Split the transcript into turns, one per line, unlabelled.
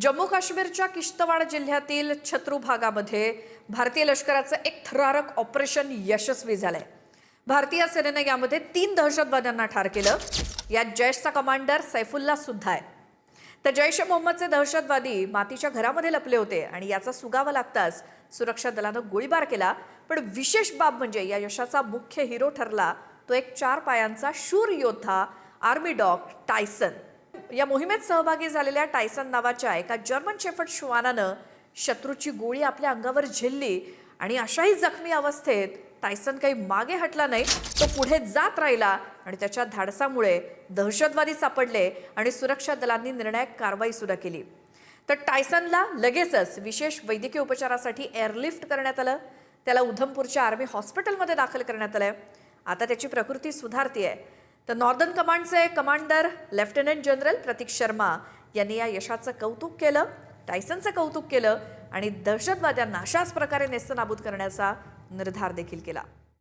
जम्मू काश्मीरच्या किश्तवाड जिल्ह्यातील छत्रू भागामध्ये भारतीय लष्कराचं एक थरारक ऑपरेशन यशस्वी झालंय। भारतीय सेनेने यामध्ये 3 दहशतवाद्यांना ठार केलं। यात जैशचा कमांडर सैफुल्ला सुद्धा आहे। तर जैश ए मोहम्मदचे दहशतवादी मातीच्या घरामध्ये लपले होते आणि याचा सुगावा लागताच सुरक्षा दलानं गोळीबार केला। पण विशेष बाब म्हणजे या यशाचा मुख्य हिरो ठरला तो एक 4 पायांचा शूर योद्धा आर्मी डॉग टायसन। या मोहिमेत सहभागी झालेल्या टायसन नावाच्या एका जर्मन शेफर्ड श्वानानं शत्रूची गोळी आपल्या अंगावर झेलली आणि अशाही जखमी अवस्थेत टायसन काही मागे हटला नाही, तो पुढे जात राहिला आणि त्याच्या धाडसामुळे दहशतवादी सापडले आणि सुरक्षा दलांनी निर्णायक कारवाई सुरू केली। तर टायसनला लगेचच विशेष वैद्यकीय उपचारासाठी एअरलिफ्ट करण्यात आलं। त्याला उधमपूरच्या आर्मी हॉस्पिटलमध्ये दाखल करण्यात आलंय। आता त्याची प्रकृती सुधारतीये। तर नॉर्दर्न कमांडचे कमांडर लेफ्टनंट जनरल प्रतीक शर्मा यांनी या यशाचं कौतुक केलं, टायसनचं कौतुक केलं आणि दहशतवाद्यांना अशाच प्रकारे नेस्तनाबूत करण्याचा निर्धार देखील केला।